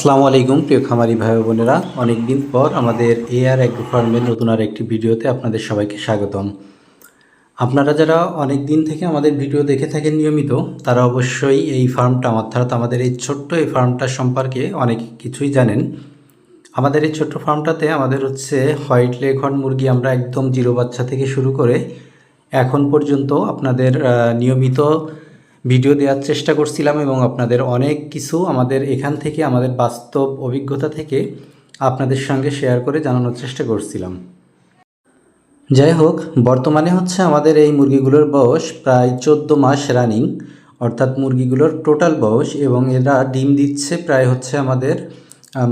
আসসালামু আলাইকুম প্রিয় খামারি ভাই বোনেরা, অনেক দিন পর আমাদের এআর অ্যাগ্রো ফার্মের নতুন আর একটি ভিডিওতে আপনাদের সবাইকে স্বাগতম। আপনারা যারা অনেক দিন থেকে আমাদের ভিডিও দেখে থাকেন নিয়মিত, তারা অবশ্যই এই ফার্মটা অর্থাৎ আমাদের এই ছোট্ট এই ফার্মটা সম্পর্কে অনেক কিছুই জানেন। আমাদের এই ছোট্ট ফার্মটাতে আমাদের হচ্ছে হোয়াইট লেঘর্ন মুরগি আমরা একদম জিরো বাচ্চা থেকে শুরু করে এখন পর্যন্ত আপনাদের নিয়মিত ভিডিও দেওয়ার চেষ্টা করছিলাম এবং আপনাদের অনেক কিছু আমাদের এখান থেকে আমাদের বাস্তব অভিজ্ঞতা থেকে আপনাদের সঙ্গে শেয়ার করে জানানোর চেষ্টা করছিলাম। যাই হোক, বর্তমানে হচ্ছে আমাদের এই মুরগিগুলোর বয়স প্রায় 14 মাস রানিং, অর্থাৎ মুরগিগুলোর টোটাল বয়স, এবং এরা ডিম দিচ্ছে প্রায় হচ্ছে আমাদের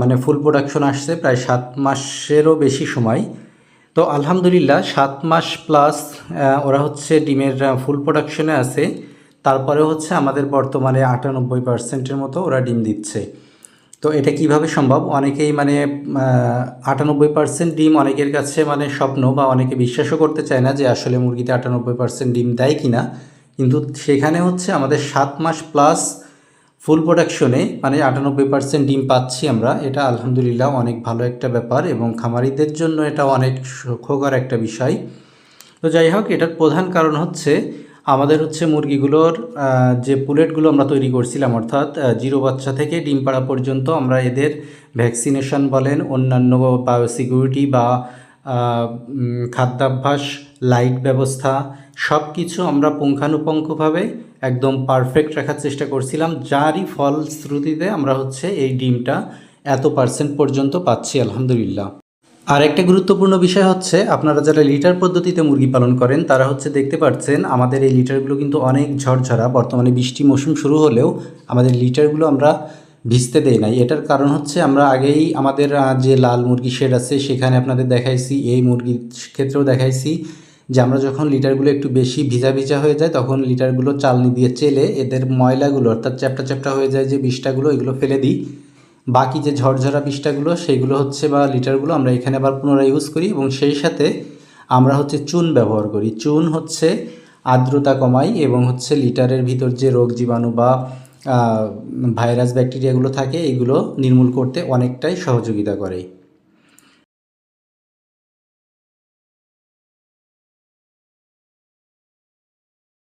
মানে ফুল প্রোডাকশন আসছে প্রায় 7 মাসেরও বেশি সময়। তো আলহামদুলিল্লাহ 7 মাস প্লাস ওরা হচ্ছে ডিমের ফুল প্রোডাকশনে আছে। তারপরে হচ্ছে আমাদের বর্তমানে 98% মতো ওরা ডিম দিচ্ছে। তো এটা কিভাবে সম্ভব? অনেকেই মানে 98% ডিম অনেকের কাছে মানে স্বপ্ন, বা অনেকে বিশ্বাসও করতে চায় না যে আসলে মুরগিতে 98% ডিম দেয় কিনা। কিন্তু সেখানে হচ্ছে আমাদের 7 মাস প্লাস ফুল প্রোডাকশনে মানে 98% ডিম পাচ্ছি আমরা। এটা আলহামদুলিল্লাহ অনেক ভালো একটা ব্যাপার এবং খামারিদের জন্য এটা অনেক সুখকর একটা বিষয়। তো যাই হোক, এটার প্রধান কারণ হচ্ছে আমাদের হচ্ছে মুরগিগুলোর যে পুলেটগুলো আমরা তৈরি করছিলাম, অর্থাৎ জিরো বাচ্চা থেকে ডিম পাড়া পর্যন্ত আমরা এদের ভ্যাকসিনেশন বলেন, অন্যান্য বায়োসিকিউরিটি বা খাদ্যাভ্যাস, লাইট ব্যবস্থা, সব কিছু আমরা পুঙ্খানুপুঙ্খভাবে একদম পারফেক্ট রাখার চেষ্টা করছিলাম, যারই ফলশ্রুতিতে আমরা হচ্ছে এই ডিমটা এত পার্সেন্ট পর্যন্ত পাচ্ছি আলহামদুলিল্লাহ। আর একটা গুরুত্বপূর্ণ বিষয় হচ্ছে, আপনারা যারা লিটার পদ্ধতিতে মুরগি পালন করেন তারা হচ্ছে দেখতে পাচ্ছেন আমাদের এই লিটারগুলো কিন্তু অনেক ঝরঝরা। বর্তমানে বৃষ্টি মৌসুম শুরু হলেও আমাদের লিটারগুলো আমরা ভিজতে দেই নাই। এটার কারণ হচ্ছে আমরা আগেই আমাদের যে লাল মুরগি শেড আছে সেখানে আপনাদের দেখাইছি, এই মুরগির ক্ষেত্রেও দেখাইছি যে আমরা যখন লিটারগুলো একটু বেশি ভিজা ভিজা হয়ে যায় তখন লিটারগুলো চালনি দিয়ে চেলে এদের ময়লাগুলো অর্থাৎ চ্যাপটা চ্যাপটা হয়ে যায় যে বিষ্ঠাগুলো, এগুলো ফেলে দিই। বাকি যে ঝরঝরা বিষ্ঠাগুলো সেইগুলো হচ্ছে বা লিটারগুলো আমরা এখানে আবার পুনরায় ইউজ করি, এবং সেই সাথে আমরা হচ্ছে চুন ব্যবহার করি। চুন হচ্ছে আর্দ্রতা কমায় এবং হচ্ছে লিটারের ভিতর যে রোগ জীবাণু বা ভাইরাস ব্যাকটেরিয়াগুলো থাকে এগুলো নির্মূল করতে অনেকটাই সহযোগিতা করে।